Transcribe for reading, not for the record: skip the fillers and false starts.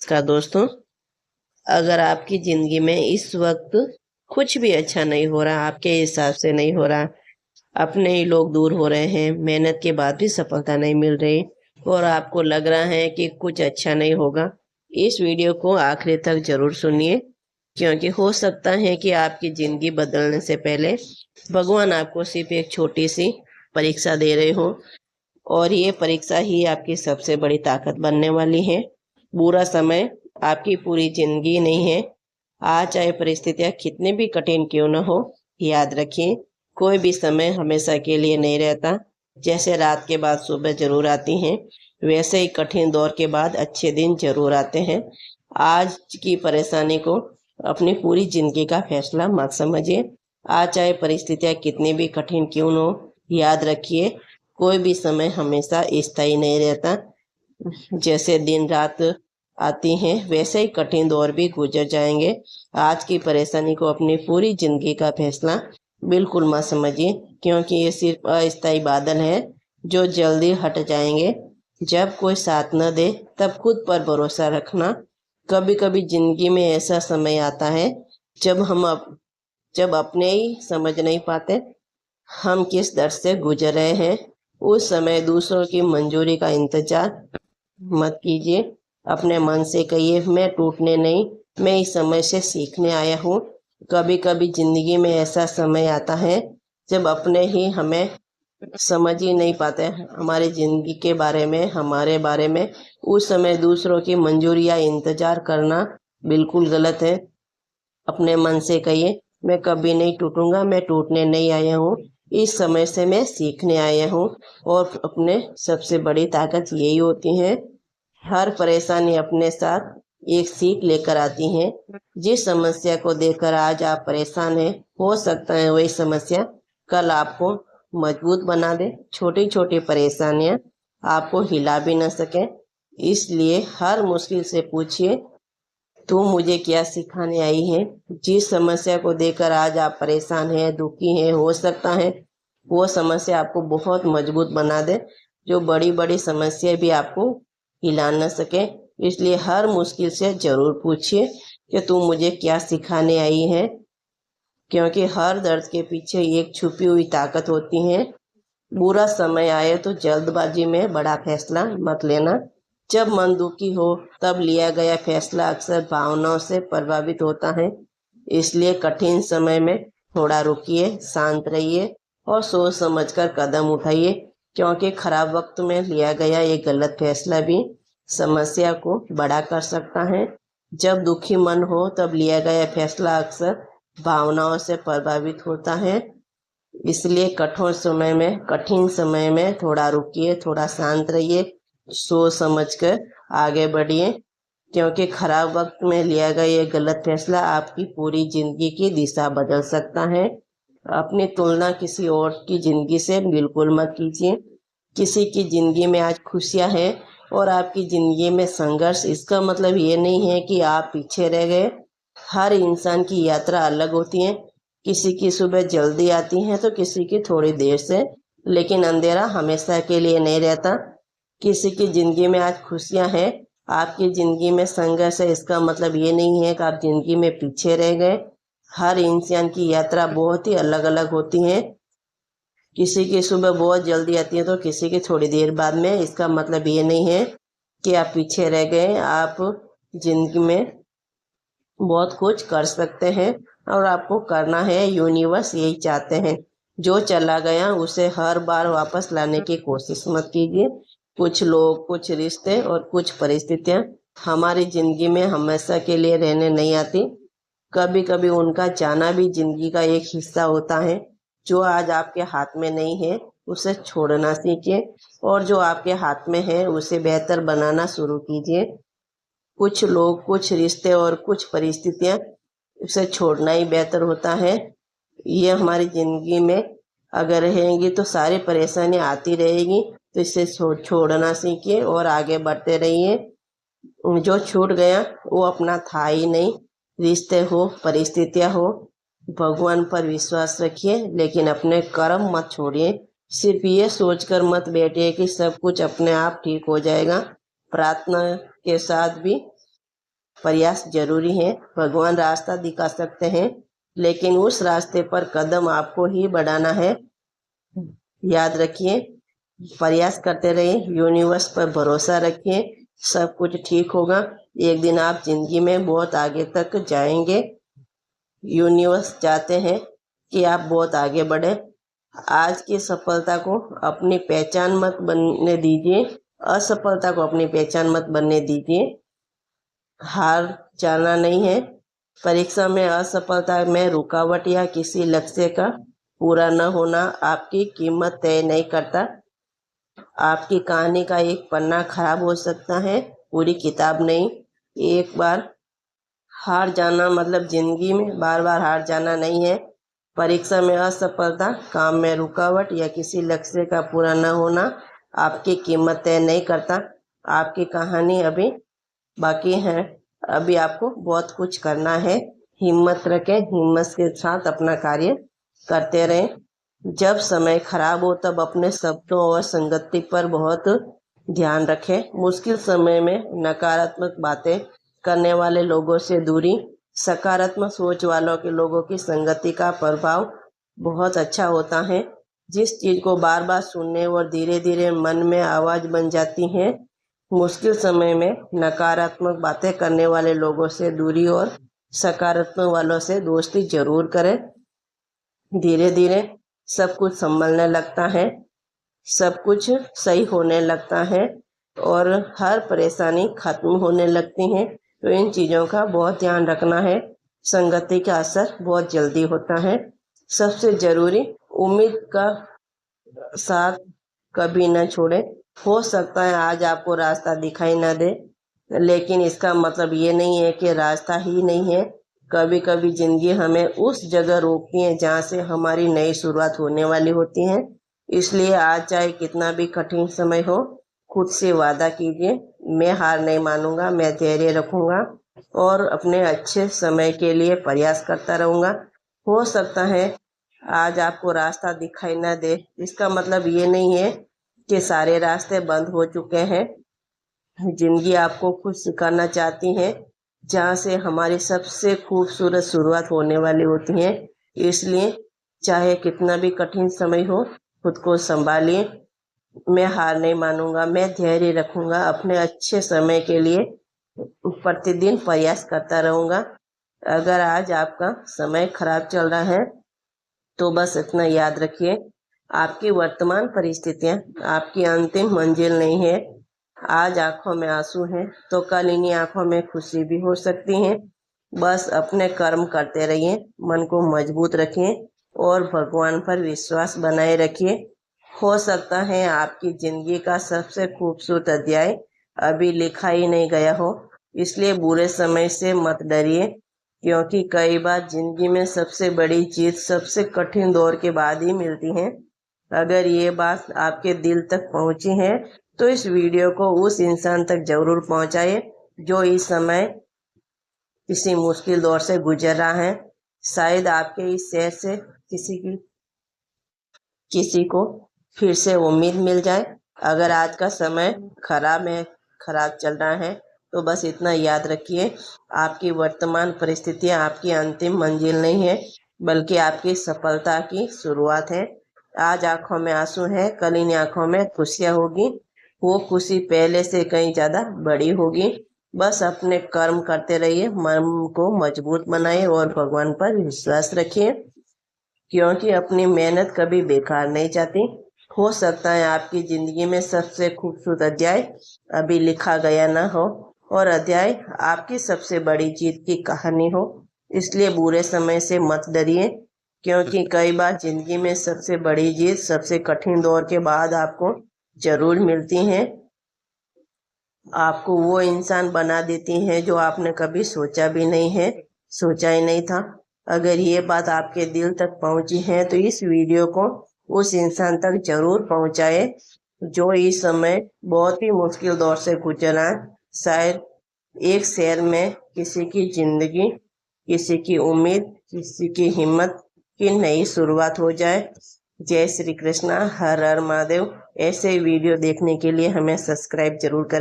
नमस्कार दोस्तों। अगर आपकी ज़िंदगी में इस वक्त कुछ भी अच्छा नहीं हो रहा, आपके हिसाब से नहीं हो रहा, अपने ही लोग दूर हो रहे हैं, मेहनत के बाद भी सफलता नहीं मिल रही और आपको लग रहा है कि कुछ अच्छा नहीं होगा, इस वीडियो को आखिरी तक ज़रूर सुनिए, क्योंकि हो सकता है कि आपकी ज़िंदगी बदलने से पहले भगवान आपको सिर्फ एक छोटी सी परीक्षा दे रहे हो और ये परीक्षा ही आपकी सबसे बड़ी ताकत बनने वाली है। बुरा समय आपकी पूरी जिंदगी नहीं है। आज चाहे परिस्थितियां कितनी भी कठिन क्यों न हो, याद रखिए कोई भी समय हमेशा के लिए नहीं रहता। जैसे रात के बाद सुबह जरूर आती है, वैसे ही कठिन दौर के बाद अच्छे दिन जरूर आते हैं। आज की परेशानी को अपनी पूरी जिंदगी का फैसला मत समझिए। आज चाहे परिस्थितियां कितनी भी कठिन क्यों न हो, याद रखिए कोई भी समय हमेशा स्थायी नहीं रहता। जैसे दिन रात आती हैं, वैसे ही कठिन दौर भी गुजर जाएंगे। आज की परेशानी को अपनी पूरी जिंदगी का फैसला बिल्कुल मत समझिए, क्योंकि ये सिर्फ अस्थायी बादल है जो जल्दी हट जाएंगे। जब कोई साथ न दे तब खुद पर भरोसा रखना। कभी कभी जिंदगी में ऐसा समय आता है जब अपने ही समझ नहीं पाते हम किस दर से गुजर रहे हैं। उस समय दूसरों की मंजूरी का इंतजार मत कीजिए। अपने मन से कहिए, मैं टूटने नहीं, मैं इस समय से सीखने आया हूँ। कभी कभी जिंदगी में ऐसा समय आता है जब अपने ही हमें समझ ही नहीं पाते हमारी जिंदगी के बारे में, हमारे बारे में। उस समय दूसरों की मंजूरी या इंतजार करना बिल्कुल गलत है। अपने मन से कहिए, मैं कभी नहीं टूटूंगा, मैं टूटने नहीं आया हूँ, इस समय से मैं सीखने आया हूँ। और अपने सबसे बड़ी ताकत यही होती है, हर परेशानी अपने साथ एक सीख लेकर आती है। जिस समस्या को देखकर आज आप परेशान हैं, हो सकता है वही समस्या कल आपको मजबूत बना दे। छोटी छोटी परेशानियां आपको हिला भी न सके, इसलिए हर मुश्किल से पूछिए, तू मुझे क्या सिखाने आई है। जिस समस्या को देखकर आज आप परेशान हैं, दुखी हैं, हो सकता है वो समस्या आपको बहुत मजबूत बना दे, जो बड़ी बड़ी समस्या भी आपको हिला न सके। इसलिए हर मुश्किल से जरूर पूछिए कि तू मुझे क्या सिखाने आई है, क्योंकि हर दर्द के पीछे एक छुपी हुई ताकत होती है। बुरा समय आए तो जल्दबाजी में बड़ा फैसला मत लेना। जब मन दुखी हो तब लिया गया फैसला अक्सर भावनाओं से प्रभावित होता है। इसलिए कठिन समय में थोड़ा रुकिए, शांत रहिए और सोच समझकर कदम उठाइए, क्योंकि खराब वक्त में लिया गया एक गलत फैसला भी समस्या को बड़ा कर सकता है। जब दुखी मन हो तब लिया गया फैसला अक्सर भावनाओं से प्रभावित होता है। इसलिए कठिन समय में थोड़ा रुकिए, थोड़ा शांत रहिए, सोच समझकर आगे बढ़िए, क्योंकि खराब वक्त में लिया गया ये गलत फैसला आपकी पूरी जिंदगी की दिशा बदल सकता है। अपनी तुलना किसी और की जिंदगी से बिल्कुल मत कीजिए। किसी की जिंदगी में आज खुशियां हैं और आपकी जिंदगी में संघर्ष, इसका मतलब ये नहीं है कि आप पीछे रह गए। हर इंसान की यात्रा अलग होती है, किसी की सुबह जल्दी आती है तो किसी की थोड़ी देर से, लेकिन अंधेरा हमेशा के लिए नहीं रहता। किसी की जिंदगी में आज खुशियां हैं, आपकी जिंदगी में संघर्ष है, इसका मतलब ये नहीं है कि आप जिंदगी में पीछे रह गए। हर इंसान की यात्रा बहुत ही अलग अलग होती है, किसी की सुबह बहुत जल्दी आती है तो किसी की थोड़ी देर बाद में। इसका मतलब ये नहीं है कि आप पीछे रह गए। आप जिंदगी में बहुत कुछ कर सकते हैं और आपको करना है, यूनिवर्स यही चाहते हैं। जो चला गया उसे हर बार वापस लाने की कोशिश मत कीजिए। कुछ लोग, कुछ रिश्ते और कुछ परिस्थितियां हमारी जिंदगी में हमेशा के लिए रहने नहीं आती। कभी कभी उनका जाना भी जिंदगी का एक हिस्सा होता है। जो आज आपके हाथ में नहीं है उसे छोड़ना सीखिए, और जो आपके हाथ में है उसे बेहतर बनाना शुरू कीजिए। कुछ लोग, कुछ रिश्ते और कुछ परिस्थितियां, उसे छोड़ना ही बेहतर होता है। ये हमारी जिंदगी में अगर रहेंगी तो सारी परेशानियां आती रहेगी, तो इसे छोड़ना सीखिए और आगे बढ़ते रहिए। जो छूट गया वो अपना था ही नहीं, रिश्ते हो, परिस्थितियां हो, भगवान पर विश्वास रखिए, लेकिन अपने कर्म मत छोड़िए। सिर्फ ये सोचकर मत बैठिए कि सब कुछ अपने आप ठीक हो जाएगा। प्रार्थना के साथ भी प्रयास जरूरी है। भगवान रास्ता दिखा सकते हैं, लेकिन उस रास्ते पर कदम आपको ही बढ़ाना है। याद रखिए, प्रयास करते रहिए, यूनिवर्स पर भरोसा रखिए, सब कुछ ठीक होगा। एक दिन आप जिंदगी में बहुत आगे तक जाएंगे। यूनिवर्स चाहते हैं कि आप बहुत आगे बढ़े। आज की सफलता को अपनी पहचान मत बनने दीजिए, असफलता को अपनी पहचान मत बनने दीजिए। हार जाना नहीं है। परीक्षा में असफलता में रुकावट या किसी लक्ष्य का पूरा न होना आपकी कीमत तय नहीं करता। आपकी कहानी का एक पन्ना खराब हो सकता है, पूरी किताब नहीं। एक बार हार जाना मतलब जिंदगी में बार बार हार जाना नहीं है। परीक्षा में असफलता, काम में रुकावट या किसी लक्ष्य का पूरा न होना आपकी कीमत तय नहीं करता। आपकी कहानी अभी बाकी है, अभी आपको बहुत कुछ करना है। हिम्मत रखें, हिम्मत के साथ अपना कार्य करते रहें। जब समय खराब हो तब अपने शब्दों और संगति पर बहुत ध्यान रखें। मुश्किल समय में नकारात्मक बातें करने वाले लोगों से दूरी, सकारात्मक सोच वालों के लोगों की संगति का प्रभाव बहुत अच्छा होता है। जिस चीज को बार बार सुनने और धीरे धीरे मन में आवाज बन जाती है। मुश्किल समय में नकारात्मक बातें करने वाले लोगों से दूरी और सकारात्मक वालों से दोस्ती जरूर करें। धीरे धीरे सब कुछ संभलने लगता है, सब कुछ सही होने लगता है और हर परेशानी खत्म होने लगती है। तो इन चीज़ों का बहुत ध्यान रखना है। संगति का असर बहुत जल्दी होता है। सबसे जरूरी, उम्मीद का साथ कभी न छोड़े। हो सकता है आज आपको रास्ता दिखाई न दे, लेकिन इसका मतलब ये नहीं है कि रास्ता ही नहीं है। कभी कभी जिंदगी हमें उस जगह रोकती है जहाँ से हमारी नई शुरुआत होने वाली होती है। इसलिए आज चाहे कितना भी कठिन समय हो, खुद से वादा कीजिए, मैं हार नहीं मानूंगा, मैं धैर्य रखूंगा और अपने अच्छे समय के लिए प्रयास करता रहूंगा। हो सकता है आज आपको रास्ता दिखाई न दे, इसका मतलब ये नहीं है कि सारे रास्ते बंद हो चुके हैं। जिंदगी आपको कुछ सिखाना चाहती है, जहाँ से हमारी सबसे खूबसूरत शुरुआत होने वाली होती है। इसलिए चाहे कितना भी कठिन समय हो, खुद को संभालिए। मैं हार नहीं मानूंगा, मैं धैर्य रखूंगा, अपने अच्छे समय के लिए प्रतिदिन प्रयास करता रहूंगा। अगर आज आपका समय खराब चल रहा है तो बस इतना याद रखिए, आपकी वर्तमान परिस्थितियां आपकी अंतिम मंजिल नहीं है। आज आंखों में आंसू हैं तो कल इन्हीं आंखों में खुशी भी हो सकती है। बस अपने कर्म करते रहिए, मन को मजबूत रखिए और भगवान पर विश्वास बनाए रखिए। हो सकता है आपकी जिंदगी का सबसे खूबसूरत अध्याय अभी लिखा ही नहीं गया हो, इसलिए बुरे समय से मत डरिए, क्योंकि कई बार जिंदगी में सबसे बड़ी जीत सबसे कठिन दौर के बाद ही मिलती है। अगर ये बात आपके दिल तक पहुंची है तो इस वीडियो को उस इंसान तक जरूर पहुंचाइए जो इस समय किसी मुश्किल दौर से गुजर रहा है। शायद आपके इस शेयर से किसी को फिर से उम्मीद मिल जाए। अगर आज का समय खराब चल रहा है तो बस इतना याद रखिए, आपकी वर्तमान परिस्थितियां आपकी अंतिम मंजिल नहीं है, बल्कि आपकी सफलता की शुरुआत है। आज आंखों में आंसू है, कल इन आंखों में खुशियां होगी। वो खुशी पहले से कहीं ज्यादा बड़ी होगी। बस अपने कर्म करते रहिए, मन को मजबूत बनाइए और भगवान पर विश्वास रखिए, क्योंकि अपनी मेहनत कभी बेकार नहीं जाती। हो सकता है आपकी जिंदगी में सबसे खूबसूरत अध्याय अभी लिखा गया ना हो और अध्याय आपकी सबसे बड़ी जीत की कहानी हो। इसलिए बुरे समय से मत डरिए, क्योंकि कई बार जिंदगी में सबसे बड़ी जीत सबसे कठिन दौर के बाद आपको जरूर मिलती है। आपको वो इंसान बना देती है जो आपने कभी सोचा ही नहीं था। अगर ये बात आपके दिल तक पहुंची है तो इस वीडियो को उस इंसान तक जरूर पहुंचाए जो इस समय बहुत ही मुश्किल दौर से गुजरा है। शायद एक शेयर में किसी की जिंदगी, किसी की उम्मीद, किसी की हिम्मत की नई शुरुआत हो जाए। जय श्री कृष्णा, हर हर महादेव। ऐसे वीडियो देखने के लिए हमें सब्सक्राइब जरूर करें।